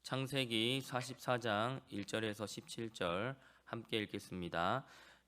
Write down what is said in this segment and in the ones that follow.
창세기 44장 1절에서 17절 함께 읽겠습니다.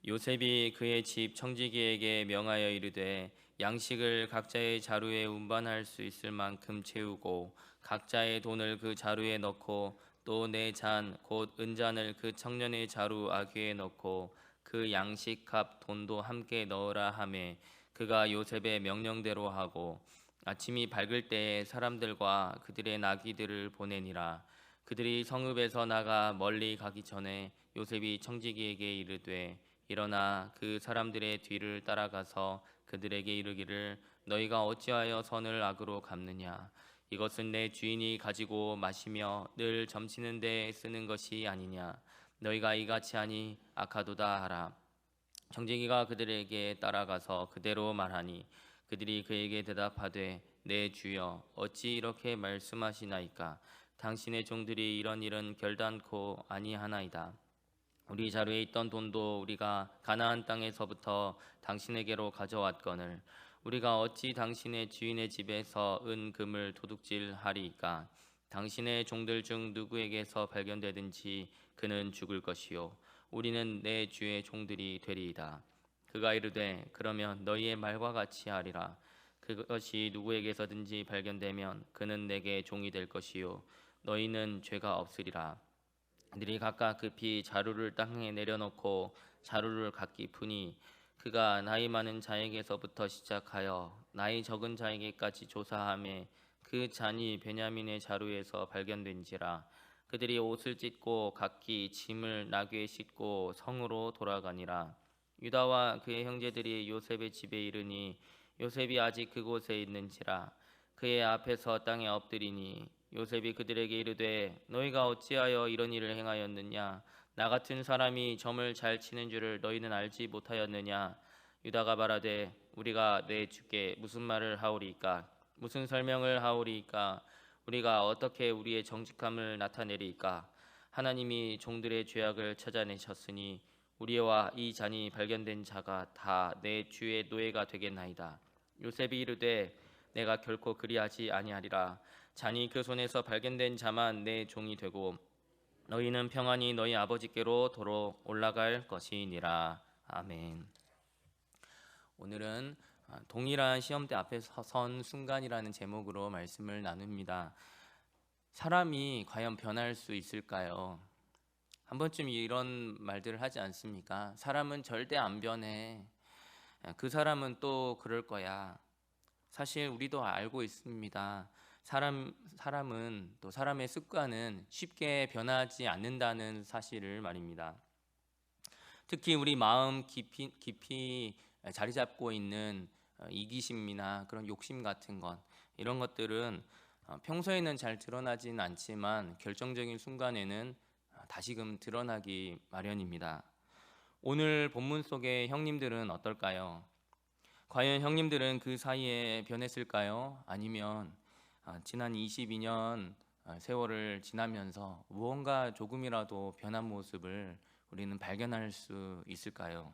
요셉이 그의 집 청지기에게 명하여 이르되 양식을 각자의 자루에 운반할 수 있을 만큼 채우고 각자의 돈을 그 자루에 넣고 또 내 잔 곧 은잔을 그 청년의 자루 아귀에 넣고 그 양식 값 돈도 함께 넣으라 하매 그가 요셉의 명령대로 하고 아침이 밝을 때에 사람들과 그들의 나귀들을 보내니라. 그들이 성읍에서 나가 멀리 가기 전에 요셉이 청지기에게 이르되 일어나 그 사람들의 뒤를 따라가서 그들에게 이르기를 너희가 어찌하여 선을 악으로 갚느냐. 이것은 내 주인이 가지고 마시며 늘 점치는 데 쓰는 것이 아니냐. 너희가 이같이 하니 악하도다 하라. 청지기가 그들에게 따라가서 그대로 말하니 그들이 그에게 대답하되 내 주여 어찌 이렇게 말씀하시나이까. 당신의 종들이 이런 일은 결단코 아니하나이다. 우리 자루에 있던 돈도 우리가 가나안 땅에서부터 당신에게로 가져왔거늘 우리가 어찌 당신의 주인의 집에서 은 금을 도둑질하리이까. 당신의 종들 중 누구에게서 발견되든지 그는 죽을 것이요 우리는 내 주의 종들이 되리이다. 그가 이르되 그러면 너희의 말과 같이 하리라. 그것이 누구에게서든지 발견되면 그는 내게 종이 될 것이요 너희는 죄가 없으리라. 그들이 각각 급히 자루를 땅에 내려놓고 자루를 각기 푸니 그가 나이 많은 자에게서부터 시작하여 나이 적은 자에게까지 조사하매 그 잔이 베냐민의 자루에서 발견된지라. 그들이 옷을 찢고 각기 짐을 나귀에 싣고 성으로 돌아가니라. 유다와 그의 형제들이 요셉의 집에 이르니 요셉이 아직 그곳에 있는지라. 그의 앞에서 땅에 엎드리니 요셉이 그들에게 이르되 너희가 어찌하여 이런 일을 행하였느냐. 나 같은 사람이 점을 잘 치는 줄을 너희는 알지 못하였느냐. 유다가 말하되 우리가 내 주께 무슨 말을 하오리이까. 무슨 설명을 하오리이까. 우리가 어떻게 우리의 정직함을 나타내리이까. 하나님이 종들의 죄악을 찾아내셨으니 우리와 이 잔이 발견된 자가 다 내 주의 노예가 되겠나이다. 요셉이 이르되 내가 결코 그리하지 아니하리라. 잔이 그 손에서 발견된 자만 내 종이 되고 너희는 평안히 너희 아버지께로 도로 올라갈 것이니라. 아멘. 오늘은 동일한 시험대 앞에 선 순간이라는 제목으로 말씀을 나눕니다. 사람이 과연 변할 수 있을까요? 한 번쯤 이런 말들을 하지 않습니까? 사람은 절대 안 변해. 그 사람은 또 그럴 거야. 사실 우리도 알고 있습니다. 사람은 또 사람의 습관은 쉽게 변하지 않는다는 사실을 말입니다. 특히 우리 마음 깊이 자리 잡고 있는 이기심이나 그런 욕심 같은 것, 이런 것들은 평소에는 잘 드러나진 않지만 결정적인 순간에는 다시금 드러나기 마련입니다. 오늘 본문 속의 형님들은 어떨까요? 과연 형님들은 그 사이에 변했을까요? 아니면 지난 22년 세월을 지나면서 무언가 조금이라도 변한 모습을 우리는 발견할 수 있을까요?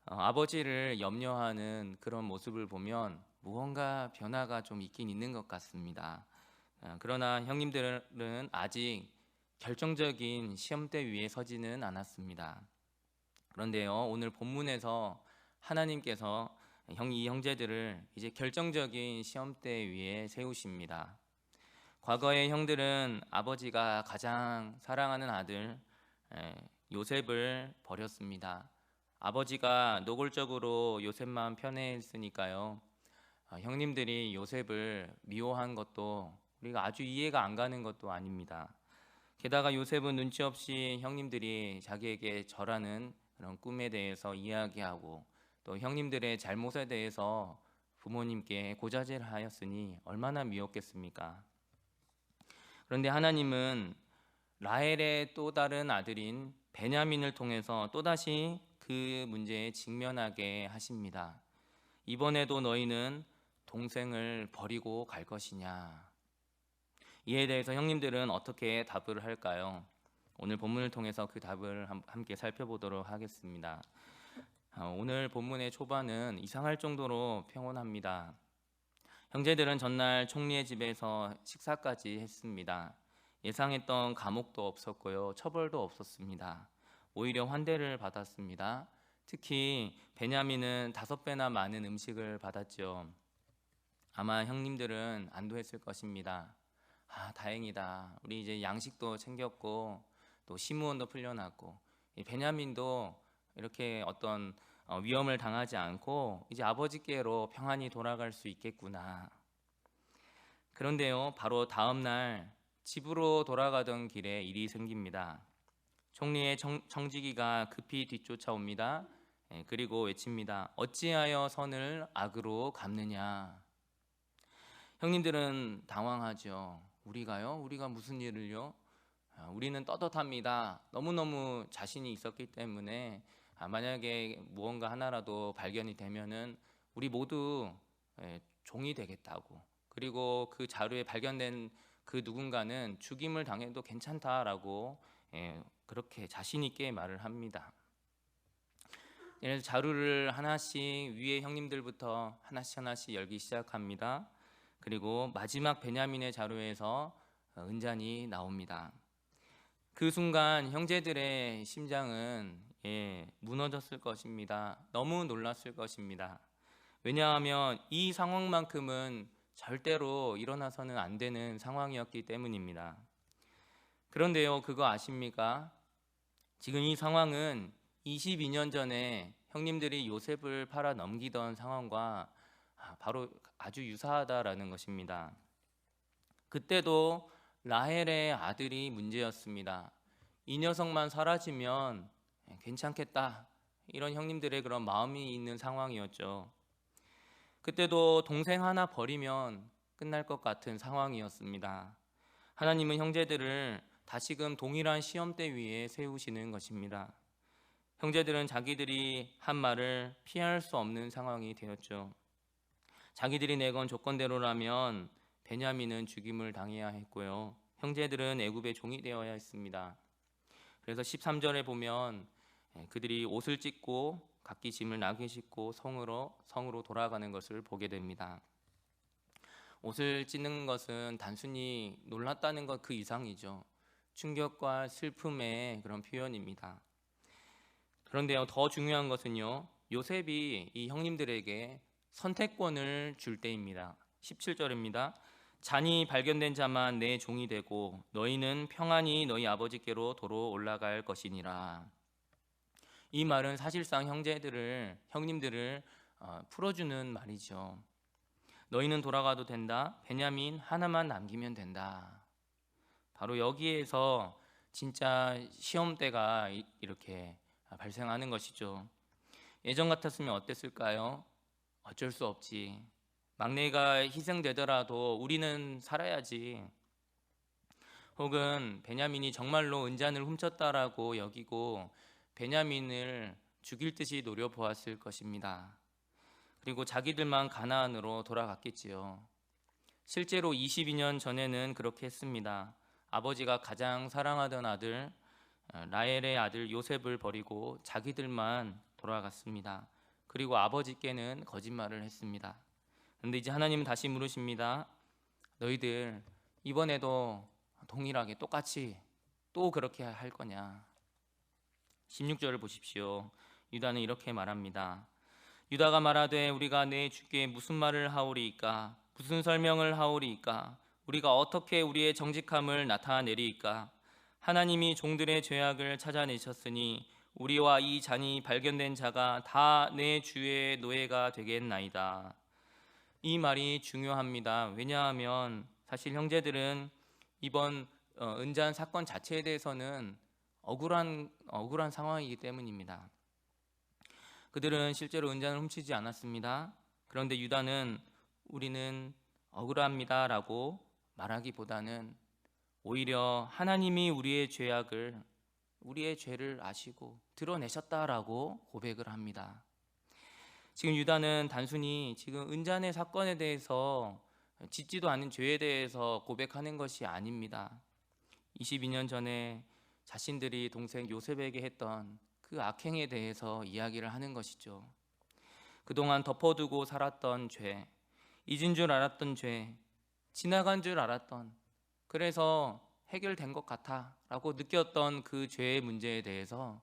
아버지를 염려하는 그런 모습을 보면 무언가 변화가 좀 있긴 있는 것 같습니다. 그러나 형님들은 아직 결정적인 시험대 위에 서지는 않았습니다. 그런데요, 오늘 본문에서 하나님께서 이 형제들을 이제 결정적인 시험대 위에 세우십니다. 과거의 형들은 아버지가 가장 사랑하는 아들 요셉을 버렸습니다. 아버지가 노골적으로 요셉만 편애했으니까요. 형님들이 요셉을 미워한 것도 우리가 아주 이해가 안 가는 것도 아닙니다. 게다가 요셉은 눈치 없이 형님들이 자기에게 절하는 그런 꿈에 대해서 이야기하고 또 형님들의 잘못에 대해서 부모님께 고자질을 하였으니 얼마나 미웠겠습니까? 그런데 하나님은 라헬의 또 다른 아들인 베냐민을 통해서 또다시 그 문제에 직면하게 하십니다. 이번에도 너희는 동생을 버리고 갈 것이냐? 이에 대해서 형님들은 어떻게 답을 할까요? 오늘 본문을 통해서 그 답을 함께 살펴보도록 하겠습니다. 오늘 본문의 초반은 이상할 정도로 평온합니다. 형제들은 전날 총리의 집에서 식사까지 했습니다. 예상했던 감옥도 없었고요. 처벌도 없었습니다. 오히려 환대를 받았습니다. 특히 베냐민은 5배나 많은 음식을 받았죠. 아마 형님들은 안도했을 것입니다. 다행이다. 우리 이제 양식도 챙겼고 또 시므온도 풀려났고 이 베냐민도 이렇게 어떤 위험을 당하지 않고 이제 아버지께로 평안히 돌아갈 수 있겠구나. 그런데요, 바로 다음 날 집으로 돌아가던 길에 일이 생깁니다. 총리의 청지기가 급히 뒤쫓아옵니다. 그리고 외칩니다. 어찌하여 선을 악으로 갚느냐. 형님들은 당황하죠. 우리가요? 우리가 무슨 일을요? 우리는 떳떳합니다. 너무너무 자신이 있었기 때문에 만약에 무언가 하나라도 발견이 되면은 우리 모두 종이 되겠다고, 그리고 그 자료에 발견된 그 누군가는 죽임을 당해도 괜찮다라고 그렇게 자신 있게 말을 합니다. 그래서 자루를 하나씩 위에 형님들부터 하나씩 열기 시작합니다. 그리고 마지막 베냐민의 자루에서 은잔이 나옵니다. 그 순간 형제들의 심장은 무너졌을 것입니다. 너무 놀랐을 것입니다. 왜냐하면 이 상황만큼은 절대로 일어나서는 안 되는 상황이었기 때문입니다. 그런데요, 그거 아십니까? 지금 이 상황은 22년 전에 형님들이 요셉을 팔아 넘기던 상황과 바로 아주 유사하다라는 것입니다. 그때도 라헬의 아들이 문제였습니다. 이 녀석만 사라지면 괜찮겠다, 이런 형님들의 그런 마음이 있는 상황이었죠. 그때도 동생 하나 버리면 끝날 것 같은 상황이었습니다. 하나님은 형제들을 다시금 동일한 시험대 위에 세우시는 것입니다. 형제들은 자기들이 한 말을 피할 수 없는 상황이 되었죠. 자기들이 내건 조건대로라면 베냐민은 죽임을 당해야 했고요, 형제들은 애굽의 종이 되어야 했습니다. 그래서 13절에 보면 그들이 옷을 찢고 각기 짐을 나귀 싣고 성으로 돌아가는 것을 보게 됩니다. 옷을 찢는 것은 단순히 놀랐다는 것 그 이상이죠. 충격과 슬픔의 그런 표현입니다. 그런데요, 더 중요한 것은요, 요셉이 이 형님들에게 선택권을 줄 때입니다. 17절입니다. 잔이 발견된 자만 내 종이 되고 너희는 평안히 너희 아버지께로 도로 올라갈 것이니라. 이 말은 사실상 형님들을 풀어주는 말이죠. 너희는 돌아가도 된다. 베냐민 하나만 남기면 된다. 바로 여기에서 진짜 시험대가 이렇게 발생하는 것이죠. 예전 같았으면 어땠을까요? 어쩔 수 없지. 막내가 희생되더라도 우리는 살아야지. 혹은 베냐민이 정말로 은잔을 훔쳤다라고 여기고 베냐민을 죽일 듯이 노려보았을 것입니다. 그리고 자기들만 가나안으로 돌아갔겠지요. 실제로 22년 전에는 그렇게 했습니다. 아버지가 가장 사랑하던 아들 라헬의 아들 요셉을 버리고 자기들만 돌아갔습니다. 그리고 아버지께는 거짓말을 했습니다. 그런데 이제 하나님은 다시 물으십니다. 너희들 이번에도 동일하게 똑같이 또 그렇게 할 거냐? 16절을 보십시오. 유다는 이렇게 말합니다. 유다가 말하되 우리가 내 주께 무슨 말을 하오리이까? 무슨 설명을 하오리이까? 우리가 어떻게 우리의 정직함을 나타내리이까? 하나님이 종들의 죄악을 찾아내셨으니 우리와 이 잔이 발견된 자가 다 내 주의 노예가 되겠나이다. 이 말이 중요합니다. 왜냐하면 사실 형제들은 이번 은잔 사건 자체에 대해서는 억울한 상황이기 때문입니다. 그들은 실제로 은잔을 훔치지 않았습니다. 그런데 유다는 우리는 억울합니다라고 말하기보다는 오히려 하나님이 우리의 죄를 아시고 드러내셨다라고 고백을 합니다. 지금 유다는 단순히 지금 은잔의 사건에 대해서 짓지도 않은 죄에 대해서 고백하는 것이 아닙니다. 22년 전에 자신들이 동생 요셉에게 했던 그 악행에 대해서 이야기를 하는 것이죠. 그동안 덮어두고 살았던 죄, 잊은 줄 알았던 죄, 지나간 줄 알았던, 그래서 해결된 것 같아라고 느꼈던 그 죄의 문제에 대해서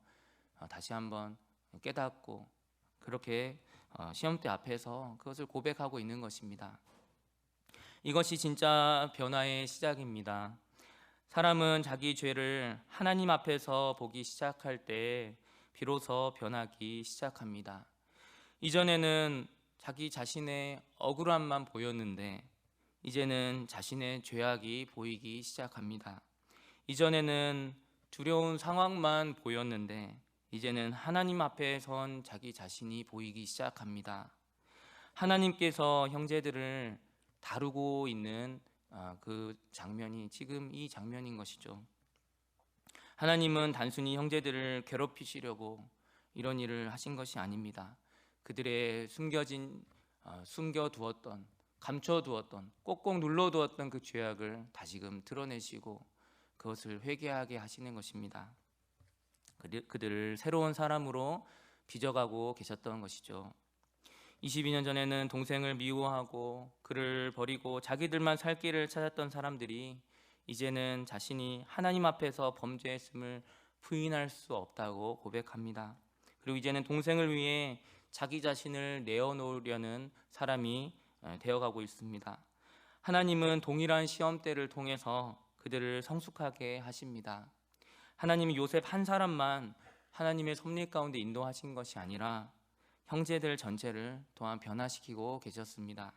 다시 한번 깨닫고 그렇게 시험대 앞에서 그것을 고백하고 있는 것입니다. 이것이 진짜 변화의 시작입니다. 사람은 자기 죄를 하나님 앞에서 보기 시작할 때 비로소 변하기 시작합니다. 이전에는 자기 자신의 억울함만 보였는데 이제는 자신의 죄악이 보이기 시작합니다. 이전에는 두려운 상황만 보였는데 이제는 하나님 앞에 선 자기 자신이 보이기 시작합니다. 하나님께서 형제들을 다루고 있는 그 장면이 지금 이 장면인 것이죠. 하나님은 단순히 형제들을 괴롭히시려고 이런 일을 하신 것이 아닙니다. 그들의 숨겨두었던, 감춰두었던, 꼭꼭 눌러두었던 그 죄악을 다시금 드러내시고 그것을 회개하게 하시는 것입니다. 그들을 새로운 사람으로 빚어가고 계셨던 것이죠. 22년 전에는 동생을 미워하고 그를 버리고 자기들만 살 길을 찾았던 사람들이 이제는 자신이 하나님 앞에서 범죄했음을 부인할 수 없다고 고백합니다. 그리고 이제는 동생을 위해 자기 자신을 내어놓으려는 사람이 되어가고 있습니다. 하나님은 동일한 시험대를 통해서 그들을 성숙하게 하십니다. 하나님이 요셉 한 사람만 하나님의 섭리 가운데 인도하신 것이 아니라 형제들 전체를 또한 변화시키고 계셨습니다.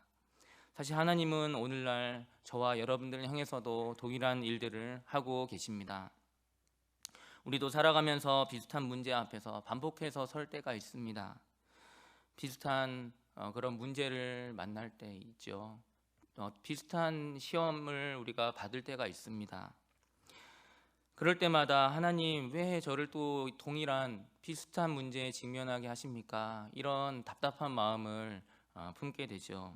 사실 하나님은 오늘날 저와 여러분들을 향해서도 동일한 일들을 하고 계십니다. 우리도 살아가면서 비슷한 문제 앞에서 반복해서 설 때가 있습니다. 비슷한 그런 문제를 만날 때 있죠. 비슷한 시험을 우리가 받을 때가 있습니다. 그럴 때마다 하나님 왜 저를 또 동일한 비슷한 문제에 직면하게 하십니까? 이런 답답한 마음을 품게 되죠.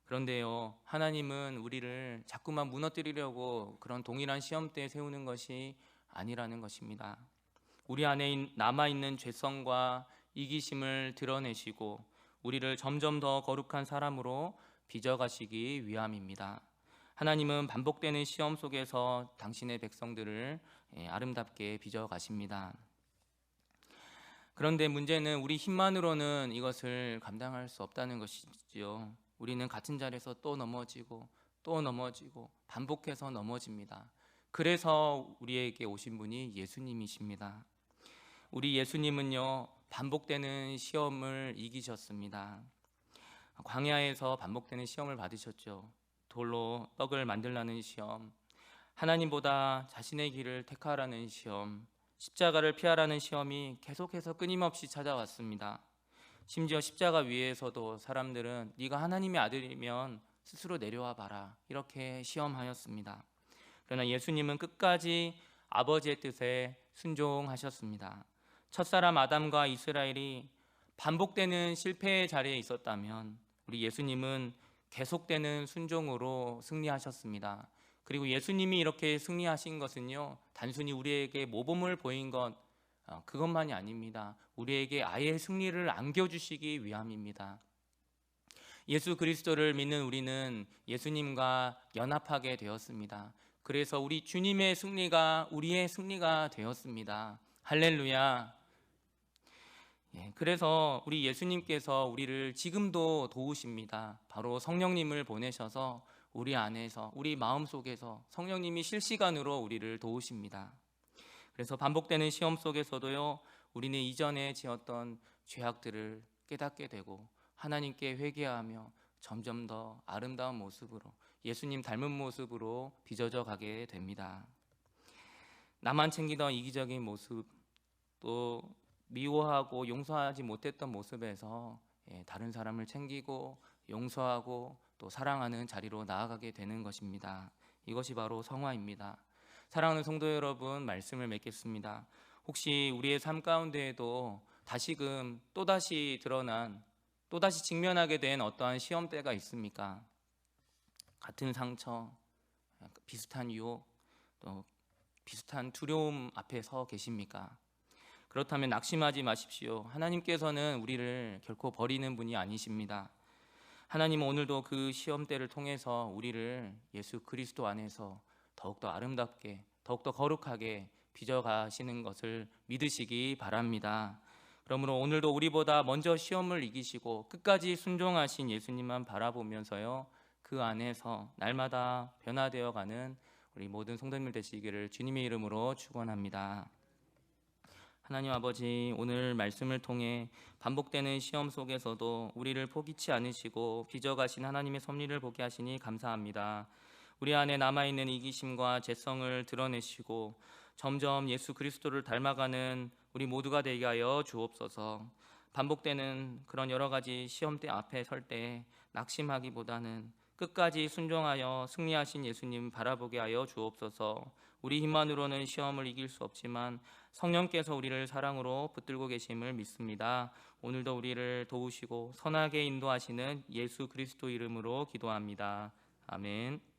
그런데요, 하나님은 우리를 자꾸만 무너뜨리려고 그런 동일한 시험대에 세우는 것이 아니라는 것입니다. 우리 안에 남아있는 죄성과 이기심을 드러내시고 우리를 점점 더 거룩한 사람으로 빚어가시기 위함입니다. 하나님은 반복되는 시험 속에서 당신의 백성들을 아름답게 빚어가십니다. 그런데 문제는 우리 힘만으로는 이것을 감당할 수 없다는 것이지요. 우리는 같은 자리에서 또 넘어지고 또 넘어지고 반복해서 넘어집니다. 그래서 우리에게 오신 분이 예수님이십니다. 우리 예수님은요, 반복되는 시험을 이기셨습니다. 광야에서 반복되는 시험을 받으셨죠. 돌로 떡을 만들라는 시험, 하나님보다 자신의 길을 택하라는 시험, 십자가를 피하라는 시험이 계속해서 끊임없이 찾아왔습니다. 심지어 십자가 위에서도 사람들은 네가 하나님의 아들이면 스스로 내려와 봐라 이렇게 시험하였습니다. 그러나 예수님은 끝까지 아버지의 뜻에 순종하셨습니다. 첫사람 아담과 이스라엘이 반복되는 실패의 자리에 있었다면 우리 예수님은 계속되는 순종으로 승리하셨습니다. 그리고 예수님이 이렇게 승리하신 것은요, 단순히 우리에게 모범을 보인 것 그것만이 아닙니다. 우리에게 아예 승리를 안겨주시기 위함입니다. 예수 그리스도를 믿는 우리는 예수님과 연합하게 되었습니다. 그래서 우리 주님의 승리가 우리의 승리가 되었습니다. 할렐루야. 그래서 우리 예수님께서 우리를 지금도 도우십니다. 바로 성령님을 보내셔서 우리 안에서, 우리 마음속에서 성령님이 실시간으로 우리를 도우십니다. 그래서 반복되는 시험 속에서도요, 우리는 이전에 지었던 죄악들을 깨닫게 되고 하나님께 회개하며 점점 더 아름다운 모습으로, 예수님 닮은 모습으로 빚어져 가게 됩니다. 나만 챙기던 이기적인 모습, 또 미워하고 용서하지 못했던 모습에서 다른 사람을 챙기고 용서하고 또 사랑하는 자리로 나아가게 되는 것입니다. 이것이 바로 성화입니다. 사랑하는 성도 여러분, 말씀을 맺겠습니다. 혹시 우리의 삶 가운데에도 다시금 또다시 드러난, 또다시 직면하게 된 어떠한 시험대가 있습니까? 같은 상처, 비슷한 유혹, 또 비슷한 두려움 앞에 서 계십니까? 그렇다면 낙심하지 마십시오. 하나님께서는 우리를 결코 버리는 분이 아니십니다. 하나님은 오늘도 그 시험대를 통해서 우리를 예수 그리스도 안에서 더욱더 아름답게, 더욱더 거룩하게 빚어가시는 것을 믿으시기 바랍니다. 그러므로 오늘도 우리보다 먼저 시험을 이기시고 끝까지 순종하신 예수님만 바라보면서요, 그 안에서 날마다 변화되어가는 우리 모든 성도님들 되시기를 주님의 이름으로 축원합니다. 하나님 아버지, 오늘 말씀을 통해 반복되는 시험 속에서도 우리를 포기치 않으시고 빚어가신 하나님의 섭리를 보게 하시니 감사합니다. 우리 안에 남아있는 이기심과 죄성을 드러내시고 점점 예수 그리스도를 닮아가는 우리 모두가 되게 하여 주옵소서. 반복되는 그런 여러 가지 시험대 앞에 설 때 낙심하기보다는 끝까지 순종하여 승리하신 예수님 바라보게 하여 주옵소서. 우리 힘만으로는 시험을 이길 수 없지만 성령께서 우리를 사랑으로 붙들고 계심을 믿습니다. 오늘도 우리를 도우시고 선하게 인도하시는 예수 그리스도 이름으로 기도합니다. 아멘.